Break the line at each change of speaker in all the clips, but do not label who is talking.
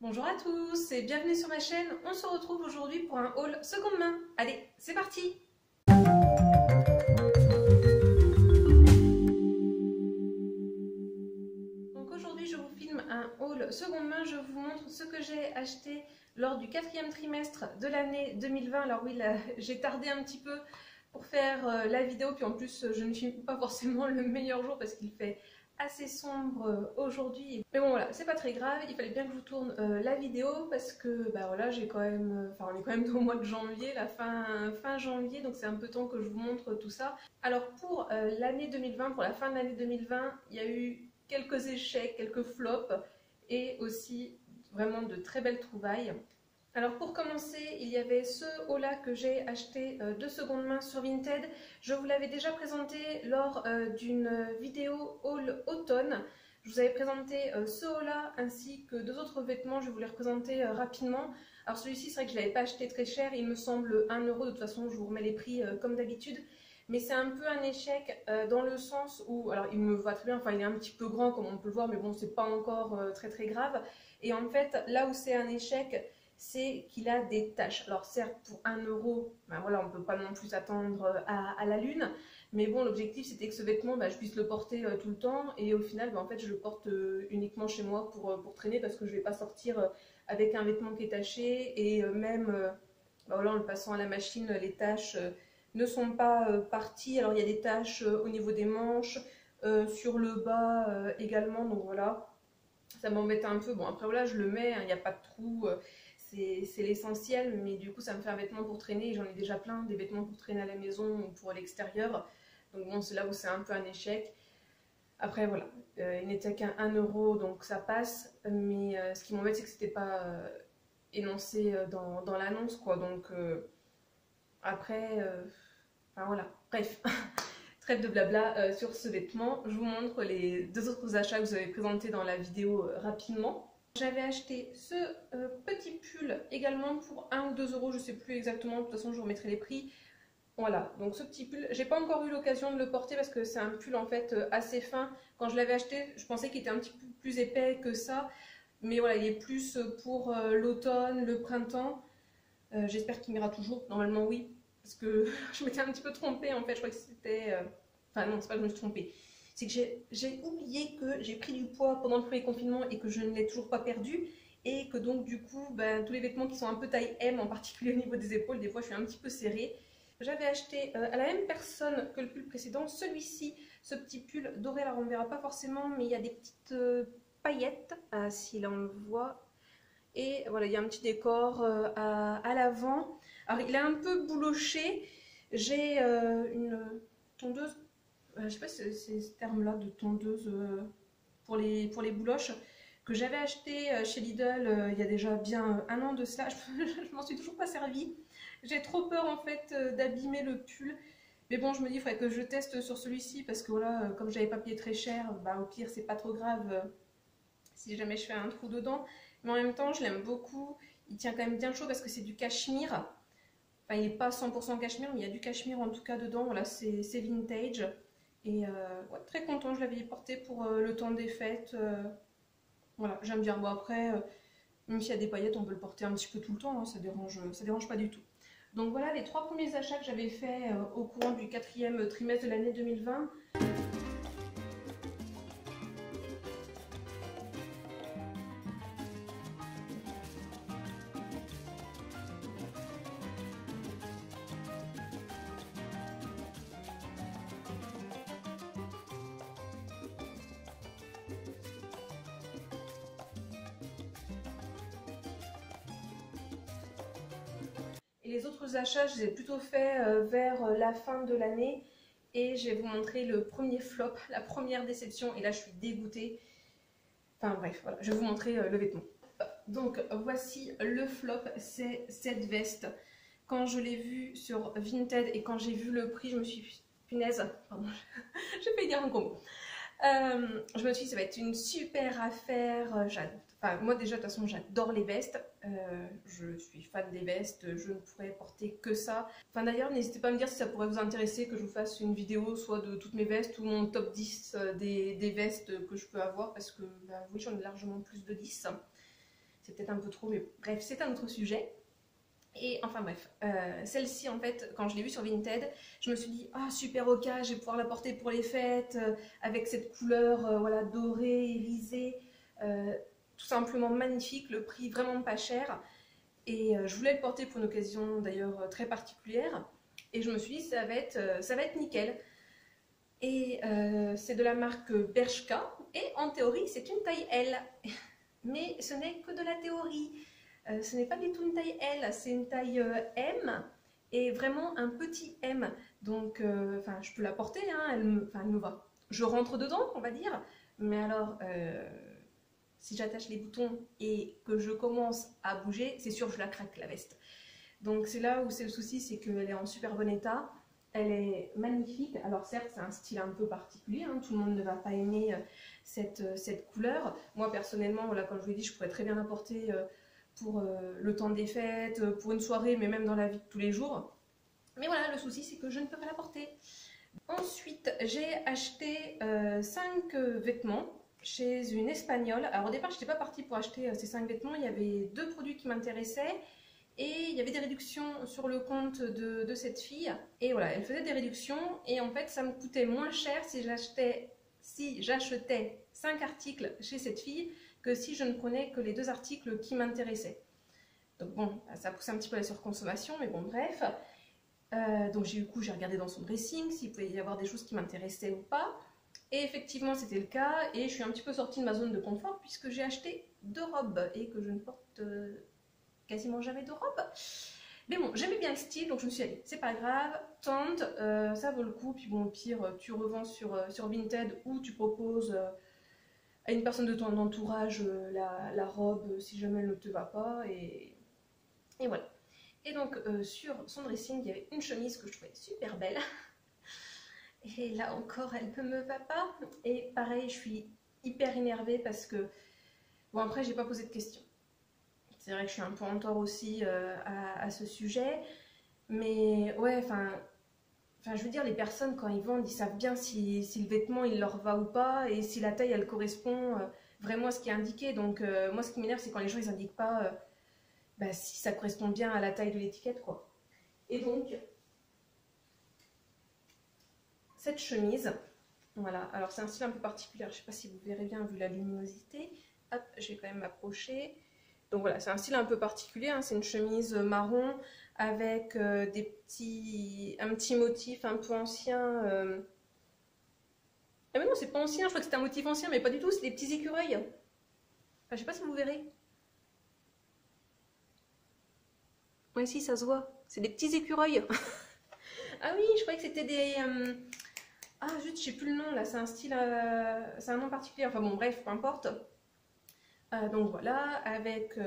Bonjour à tous et bienvenue sur ma chaîne. On se retrouve aujourd'hui pour un haul seconde main. Allez, c'est parti! Donc aujourd'hui je vous filme un haul seconde main. Je vous montre ce que j'ai acheté lors du 4e trimestre de l'année 2020. Alors oui, là j'ai tardé un petit peu pour faire la vidéo, puis en plus je ne filme pas forcément le meilleur jour parce qu'il fait assez sombre aujourd'hui, mais bon voilà, c'est pas très grave. Il fallait bien que je vous tourne la vidéo parce que bah voilà, j'ai quand même, on est quand même au mois de janvier, la fin janvier, donc c'est un peu temps que je vous montre tout ça. Alors pour l'année 2020, pour la fin de l'année 2020, il y a eu quelques échecs, quelques flops et aussi vraiment de très belles trouvailles. Alors pour commencer, il y avait ce haut-là que j'ai acheté de seconde main sur Vinted. Je vous l'avais déjà présenté lors d'une vidéo haul automne. Je vous avais présenté ce haut-là ainsi que deux autres vêtements. Je vais vous les représenter rapidement. Alors celui-ci, c'est vrai que je ne l'avais pas acheté très cher. Il me semble 1 euro. De toute façon, je vous remets les prix comme d'habitude. Mais c'est un peu un échec dans le sens où, alors il me va très bien, enfin il est un petit peu grand comme on peut le voir, mais bon, c'est pas encore très grave. Et en fait, là où c'est un échec, c'est qu'il a des taches. Alors certes, pour 1 euro, ben voilà, on ne peut pas non plus attendre à la lune, mais bon, l'objectif c'était que ce vêtement, ben, je puisse le porter tout le temps, et au final, ben, en fait, je le porte uniquement chez moi pour traîner, parce que je ne vais pas sortir avec un vêtement qui est taché, et même, ben, voilà, en le passant à la machine, les taches ne sont pas parties. Alors il y a des taches au niveau des manches, sur le bas également, donc voilà. Ça m'embête un peu. Bon, après voilà, je le mets, hein, il n'y a pas de trou, c'est l'essentiel, mais du coup, ça me fait un vêtement pour traîner. Et j'en ai déjà plein, des vêtements pour traîner à la maison ou pour l'extérieur. Donc bon, c'est là où c'est un peu un échec. Après voilà, il n'était qu'à 1 euro, donc ça passe. Mais ce qui m'embête, c'est que c'était pas énoncé dans l'annonce, quoi. Donc après, enfin voilà, bref. Trêve de blabla sur ce vêtement. Je vous montre les deux autres achats que vous avez présentés dans la vidéo rapidement. J'avais acheté ce petit pull également pour 1 ou 2 euros, je ne sais plus exactement, de toute façon je vous remettrai les prix. Voilà, donc ce petit pull, j'ai pas encore eu l'occasion de le porter parce que c'est un pull en fait assez fin. Quand je l'avais acheté, je pensais qu'il était un petit peu plus épais que ça. Mais voilà, il est plus pour l'automne, le printemps. J'espère qu'il m'ira toujours, normalement oui. Parce que je m'étais un petit peu trompée en fait, je crois que c'était... Enfin non, c'est pas que je me suis trompée. C'est que j'ai oublié que j'ai pris du poids pendant le premier confinement et que je ne l'ai toujours pas perdu. Et que donc du coup, ben, tous les vêtements qui sont un peu taille M, en particulier au niveau des épaules, des fois je suis un petit peu serrée. J'avais acheté à la même personne que le pull précédent, celui-ci, ce petit pull doré, alors on ne verra pas forcément, mais il y a des petites paillettes, si là on le voit. Et voilà, il y a un petit décor à l'avant. Alors il est un peu bouloché. J'ai une tondeuse, je sais pas si c'est ce terme-là de tondeuse pour les bouloches, que j'avais acheté chez Lidl il y a déjà bien 1 an de cela. Je m'en suis toujours pas servi. J'ai trop peur en fait d'abîmer le pull. Mais bon, je me dis, il faudrait que je teste sur celui-ci parce que voilà, comme j'avais pas payé très cher, bah, au pire, c'est pas trop grave si jamais je fais un trou dedans. Mais en même temps, je l'aime beaucoup. Il tient quand même bien chaud parce que c'est du cachemire. Enfin, il n'est pas 100% cachemire, mais il y a du cachemire en tout cas dedans. Voilà, c'est vintage. Et ouais, très content, je l'avais porté pour le temps des fêtes. Voilà, j'aime bien. Bon, après, même s'il y a des paillettes, on peut le porter un petit peu tout le temps, hein, ça dérange pas du tout. Donc voilà les 3 premiers achats que j'avais fait au courant du 4e trimestre de l'année 2020. Et les autres achats, je les ai plutôt fait vers la fin de l'année. Et je vais vous montrer le premier flop, la première déception. Et là, je suis dégoûtée. Enfin bref, voilà, je vais vous montrer le vêtement. Donc voici le flop, c'est cette veste. Quand je l'ai vue sur Vinted et quand j'ai vu le prix, je me suis dit, punaise, pardon, j'ai failli dire un combo. Je me suis dit, ça va être une super affaire. Enfin, moi déjà, de toute façon, j'adore les vestes. Je suis fan des vestes. Je ne pourrais porter que ça. Enfin, d'ailleurs, n'hésitez pas à me dire si ça pourrait vous intéresser que je vous fasse une vidéo soit de toutes mes vestes ou mon top 10 des vestes que je peux avoir. Parce que, bah, oui, j'en ai largement plus de 10. c'est peut-être un peu trop, mais bref, c'est un autre sujet. Et enfin bref, celle-ci en fait, quand je l'ai vue sur Vinted, je me suis dit ah super ok, je vais pouvoir la porter pour les fêtes avec cette couleur voilà dorée, irisée, tout simplement magnifique, le prix vraiment pas cher. Et je voulais le porter pour une occasion d'ailleurs très particulière. Et je me suis dit ça va être nickel. Et c'est de la marque Bershka et en théorie c'est une taille L. Mais ce n'est que de la théorie. Ce n'est pas du tout une taille L, c'est une taille M et vraiment un petit M. Donc, je peux la porter, hein, elle me va. Je rentre dedans, on va dire. Mais alors, si j'attache les boutons et que je commence à bouger, c'est sûr, je la craque, la veste. Donc, c'est là où c'est le souci, c'est qu'elle est en super bon état. Elle est magnifique. Alors certes, c'est un style un peu particulier, hein, tout le monde ne va pas aimer cette couleur. Moi, personnellement, voilà, comme je vous l'ai dit, je pourrais très bien la porter pour le temps des fêtes, pour une soirée, mais même dans la vie de tous les jours. Mais voilà, le souci, c'est que je ne peux pas la porter. Ensuite, j'ai acheté 5 vêtements chez une Espagnole. Alors au départ, je n'étais pas partie pour acheter ces 5 vêtements. Il y avait 2 produits qui m'intéressaient. Et il y avait des réductions sur le compte de cette fille. Et voilà, elle faisait des réductions. Et en fait, ça me coûtait moins cher si j'achetais 5 articles chez cette fille que si je ne prenais que les 2 articles qui m'intéressaient. Donc bon, ça a poussé un petit peu la surconsommation, mais bon, bref. Donc du coup, j'ai regardé dans son dressing s'il pouvait y avoir des choses qui m'intéressaient ou pas. Et effectivement, c'était le cas. Et je suis un petit peu sortie de ma zone de confort puisque j'ai acheté 2 robes et que je ne porte quasiment jamais de robe. Mais bon, j'aimais bien le style, donc je me suis dit, c'est pas grave, tente, ça vaut le coup. Puis bon, au pire, tu revends sur Vinted ou tu proposes à une personne de ton entourage la robe si jamais elle ne te va pas. Et voilà. Et donc, sur son dressing, il y avait une chemise que je trouvais super belle. Et là encore, elle ne me va pas. Et pareil, je suis hyper énervée parce que... Bon, après, j'ai pas posé de questions. C'est vrai que je suis un peu en tort aussi à ce sujet. Mais ouais, je veux dire, les personnes, quand ils vendent, ils savent bien si le vêtement, il leur va ou pas. Et si la taille, elle correspond vraiment à ce qui est indiqué. Donc, moi, ce qui m'énerve, c'est quand les gens, ils indiquent pas si ça correspond bien à la taille de l'étiquette, quoi. Et donc, cette chemise, voilà. Alors, c'est un style un peu particulier. Je sais pas si vous verrez bien vu la luminosité. Hop, je vais quand même m'approcher. Donc voilà, c'est un style un peu particulier, hein. C'est une chemise marron avec un petit motif un peu ancien. Ah mais non, c'est pas ancien, je crois que c'était un motif ancien, mais pas du tout, c'est des petits écureuils. Enfin, je sais pas si vous verrez. Ouais, si, ça se voit. C'est des petits écureuils. Ah oui, je croyais que c'était des... Ah, zut, je sais plus le nom, là, c'est un style... c'est un nom particulier, enfin bon, bref, peu importe. Donc voilà, avec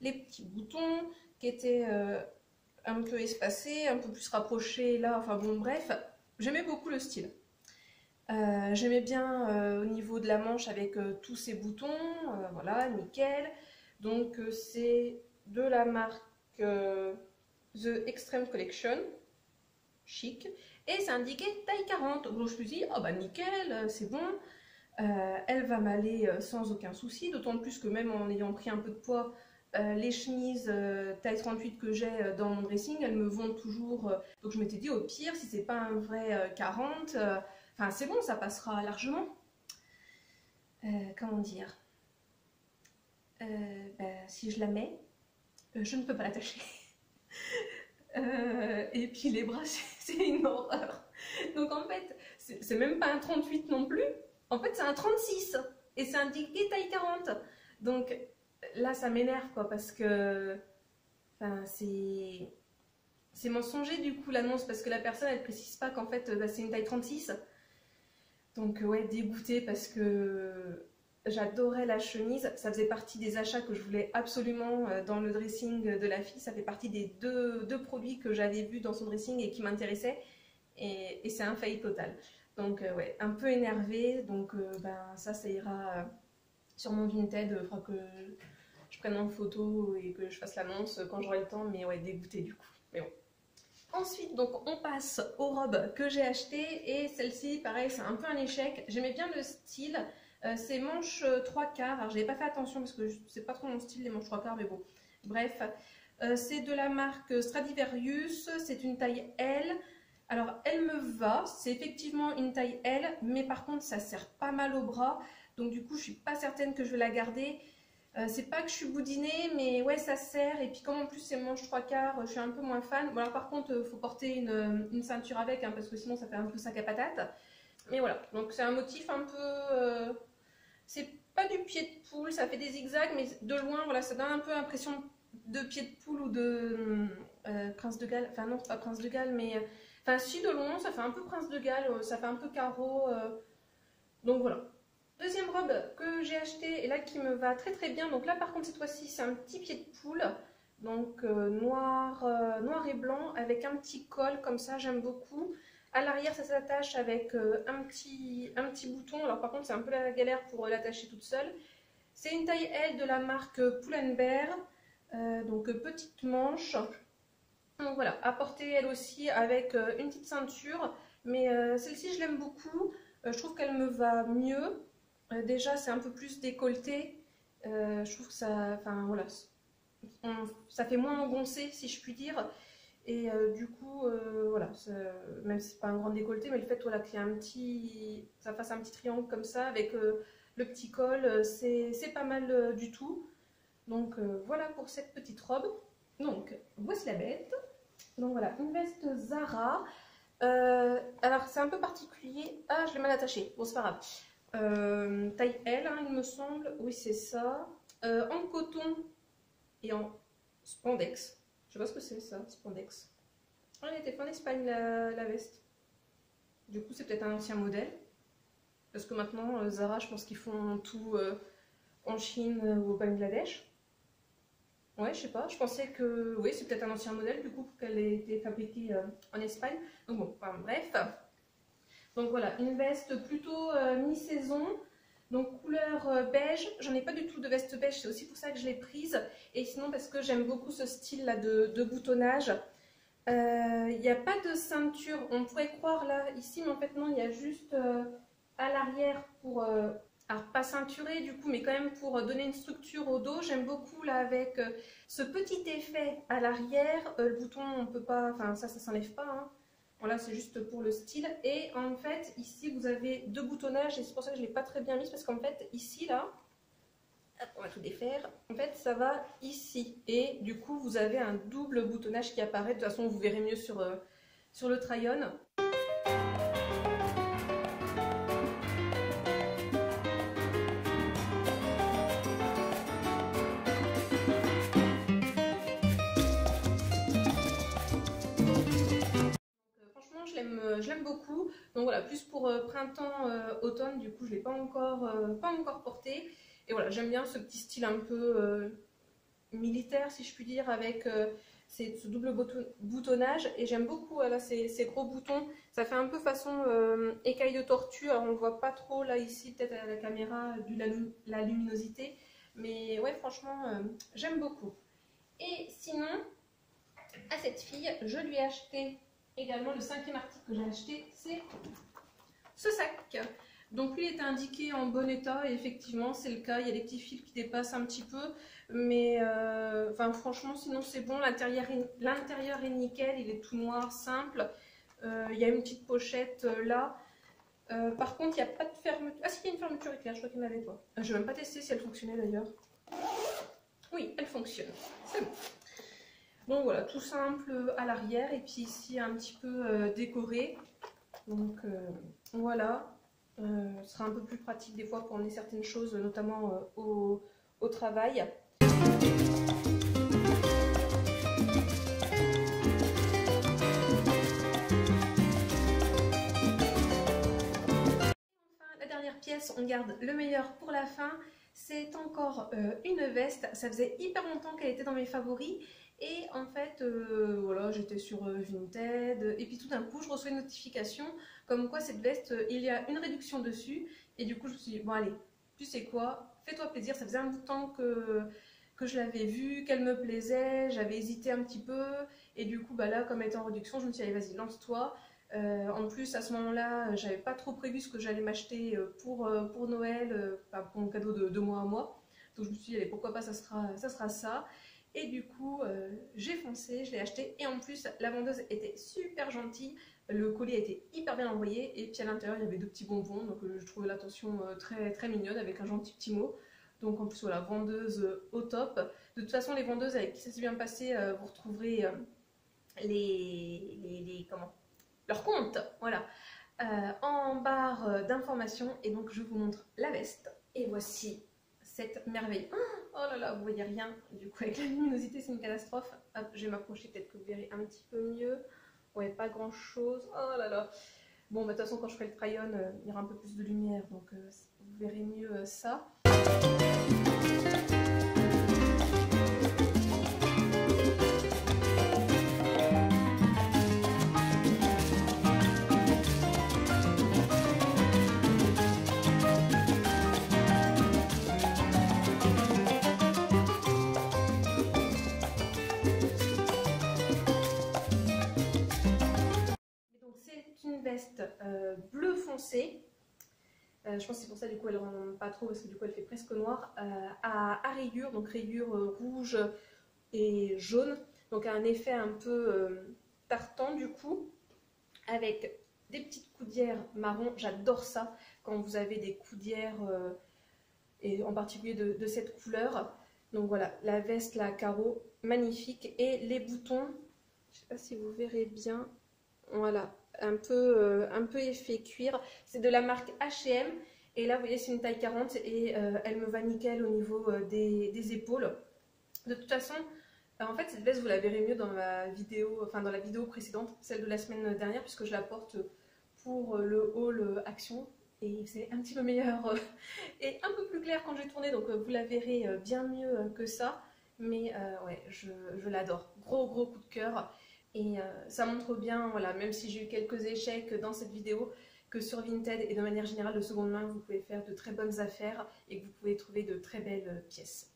les petits boutons qui étaient un peu espacés, un peu plus rapprochés là, enfin bon bref, j'aimais beaucoup le style. J'aimais bien au niveau de la manche avec tous ces boutons, voilà, nickel. Donc c'est de la marque The Extreme Collection, chic, et c'est indiqué taille 40. Donc je me suis dit, oh bah nickel, c'est bon. Elle va m'aller sans aucun souci, d'autant plus que même en ayant pris un peu de poids, les chemises taille 38 que j'ai dans mon dressing, elles me vont toujours. Donc je m'étais dit au pire, si c'est pas un vrai 40, enfin c'est bon, ça passera largement. Comment dire, si je la mets, je ne peux pas l'attacher. Et puis les bras, c'est une horreur. Donc en fait, c'est même pas un 38 non plus. En fait, c'est un 36 et c'est indiqué taille 40. Donc là, ça m'énerve quoi parce que c'est mensonger du coup l'annonce parce que la personne elle précise pas qu'en fait c'est une taille 36. Donc ouais, dégoûtée parce que j'adorais la chemise. Ça faisait partie des achats que je voulais absolument dans le dressing de la fille. Ça fait partie des deux produits que j'avais vus dans son dressing et qui m'intéressaient. Et c'est un fail total. Donc ouais, un peu énervée, donc ça ira sur mon Vinted, il faudra que je prenne en photo et que je fasse l'annonce quand j'aurai le temps, mais ouais, dégoûtée du coup, mais bon. Ensuite, donc on passe aux robes que j'ai achetées, et celle-ci, pareil, c'est un peu un échec. J'aimais bien le style, C'est manche 3/4. Alors j'avais pas fait attention parce que c'est pas trop mon style les manches 3/4, mais bon, bref. C'est de la marque Stradivarius, c'est une taille L. Alors elle me va, c'est effectivement une taille L, mais par contre ça serre pas mal au bras, donc du coup je suis pas certaine que je vais la garder. C'est pas que je suis boudinée, mais ouais ça serre, et puis comme en plus c'est manche 3/4, je suis un peu moins fan. Bon alors par contre faut porter une ceinture avec, hein, parce que sinon ça fait un peu sac à patate. Mais voilà, donc c'est un motif un peu... c'est pas du pied de poule, ça fait des zigzags, mais de loin voilà, ça donne un peu l'impression de pied de poule ou de Prince de Galles. Enfin non, c'est pas Prince de Galles, mais... Enfin si, de loin ça fait un peu Prince de Galles, ça fait un peu carreau. Donc voilà. Deuxième robe que j'ai achetée et là qui me va très très bien. Donc là par contre cette fois-ci c'est un petit pied de poule. Donc noir et blanc avec un petit col comme ça, j'aime beaucoup. À l'arrière ça s'attache avec un petit bouton. Alors par contre c'est un peu la galère pour l'attacher toute seule. C'est une taille L de la marque Pull&Bear. Donc petite manche. Donc voilà, à porter elle aussi avec une petite ceinture. Mais celle-ci je l'aime beaucoup. Je trouve qu'elle me va mieux. Déjà c'est un peu plus décolleté. Je trouve que ça, enfin voilà, ça fait moins engoncé si je puis dire. Et du coup voilà, même si c'est pas un grand décolleté, mais le fait voilà, qu'il y ait ça fasse un petit triangle comme ça avec le petit col, c'est pas mal du tout. Donc voilà pour cette petite robe. Donc voici la bête. Donc voilà, une veste Zara. Alors c'est un peu particulier. Ah, je l'ai mal attachée. Bon, c'est pas grave. Taille L, hein, il me semble. Oui, c'est ça. En coton et en spandex. Je sais pas ce que c'est ça, spandex. Ah, elle était faite en Espagne la veste. Du coup, c'est peut-être un ancien modèle. Parce que maintenant, Zara, je pense qu'ils font tout en Chine ou au Bangladesh. Ouais, je sais pas, je pensais que oui, c'est peut-être un ancien modèle du coup qu'elle ait été fabriquée en Espagne. Donc bon, enfin, bref. Donc voilà, une veste plutôt mi-saison, donc couleur beige. J'en ai pas du tout de veste beige, c'est aussi pour ça que je l'ai prise. Et sinon parce que j'aime beaucoup ce style là de boutonnage. Il n'y a pas de ceinture, on pourrait croire là, ici, mais en fait non, il y a juste à l'arrière pour... alors pas ceinturé du coup, mais quand même pour donner une structure au dos. J'aime beaucoup là avec ce petit effet à l'arrière. Le bouton, on peut pas, enfin ça s'enlève pas. Hein. Voilà, c'est juste pour le style. Et en fait, ici vous avez deux boutonnages et c'est pour ça que je l'ai pas très bien mis parce qu'en fait ici là, hop, on va tout défaire. En fait, ça va ici et du coup vous avez un double boutonnage qui apparaît. De toute façon, vous verrez mieux sur le try-on. Je l'aime beaucoup, donc voilà, plus pour printemps, automne, du coup je ne l'ai pas encore porté. Et voilà, j'aime bien ce petit style un peu militaire si je puis dire, avec ce double boutonnage. Et j'aime beaucoup là, ces gros boutons, ça fait un peu façon écaille de tortue. Alors on ne le voit pas trop là ici, peut-être à la caméra, dû la luminosité. Mais ouais, franchement, j'aime beaucoup. Et sinon, à cette fille, je lui ai acheté... Également, le cinquième article que j'ai acheté, c'est ce sac. Donc lui est indiqué en bon état et effectivement c'est le cas. Il y a des petits fils qui dépassent un petit peu, mais enfin franchement sinon c'est bon. L'intérieur est nickel, il est tout noir, simple. Il y a une petite pochette là. Par contre il n'y a pas de fermeture. Ah si, il y a une fermeture éclair, je crois qu'il n'y en avait pas. Je n'ai même pas testé si elle fonctionnait d'ailleurs. Oui, elle fonctionne. C'est bon. Donc voilà, tout simple à l'arrière et puis ici un petit peu décoré. Donc voilà, ce sera un peu plus pratique des fois pour emmener certaines choses, notamment au travail. Enfin, la dernière pièce, on garde le meilleur pour la fin. C'est encore une veste. Ça faisait hyper longtemps qu'elle était dans mes favoris. Et en fait, voilà, j'étais sur Vinted et puis tout d'un coup, je reçois une notification comme quoi cette veste, il y a une réduction dessus. Et du coup, je me suis dit, bon allez, tu sais quoi, fais-toi plaisir. Ça faisait un bout de temps que je l'avais vue, qu'elle me plaisait, j'avais hésité un petit peu. Et du coup, bah là, comme elle était en réduction, je me suis dit, allez, vas-y, lance-toi. En plus, à ce moment-là, j'avais pas trop prévu ce que j'allais m'acheter pour Noël, enfin, pour mon cadeau de mois à mois. Donc je me suis dit, allez, pourquoi pas, ça sera ça. Et du coup, j'ai foncé, je l'ai acheté. Et en plus, la vendeuse était super gentille. Le colis a été hyper bien envoyé. Et puis à l'intérieur, il y avait 2 petits bonbons. Donc je trouvais l'attention très, très mignonne avec un gentil petit mot. Donc en plus, voilà, vendeuse au top. De toute façon, les vendeuses avec qui ça s'est bien passé, vous retrouverez comment, leur compte, voilà, en barre d'informations. Et donc je vous montre la veste. Et voici cette merveille. Oh là là, vous voyez rien. Du coup, avec la luminosité, c'est une catastrophe. Hop, je vais m'approcher, peut-être que vous verrez un petit peu mieux. Ouais, pas grand chose. Oh là là. Bon, bah, de toute façon, quand je ferai le try-on, il y aura un peu plus de lumière, donc vous verrez mieux ça. Une veste bleu foncé, je pense que c'est pour ça du coup elle ne rend pas trop parce que du coup elle fait presque noir, à rayures, donc rayures rouges et jaunes, donc un effet un peu tartan du coup, avec des petites coudières marron. J'adore ça quand vous avez des coudières et en particulier de cette couleur. Donc voilà, la veste là carreau, magnifique, et les boutons, je ne sais pas si vous verrez bien, voilà, un peu effet cuir. C'est de la marque H&M et là vous voyez c'est une taille 40 et elle me va nickel au niveau des épaules. De toute façon, en fait cette veste vous la verrez mieux dans ma vidéo, enfin dans la vidéo précédente, celle de la semaine dernière, puisque je la porte pour le haul action et c'est un petit peu meilleur et un peu plus clair quand j'ai tourné, donc vous la verrez bien mieux que ça. Mais ouais, je l'adore, gros coup de cœur. Et ça montre bien, voilà, même si j'ai eu quelques échecs dans cette vidéo, que sur Vinted et de manière générale de seconde main, vous pouvez faire de très bonnes affaires et que vous pouvez trouver de très belles pièces.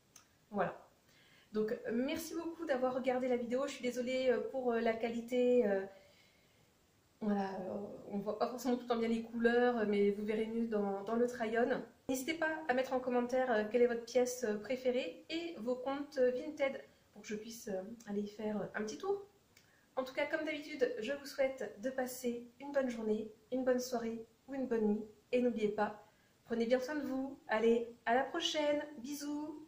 Voilà. Donc merci beaucoup d'avoir regardé la vidéo. Je suis désolée pour la qualité. Voilà, on ne voit pas forcément tout le temps bien les couleurs, mais vous verrez mieux dans le try-on. N'hésitez pas à mettre en commentaire quelle est votre pièce préférée et vos comptes Vinted pour que je puisse aller y faire un petit tour. En tout cas, comme d'habitude, je vous souhaite de passer une bonne journée, une bonne soirée ou une bonne nuit. Et n'oubliez pas, prenez bien soin de vous. Allez, à la prochaine. Bisous.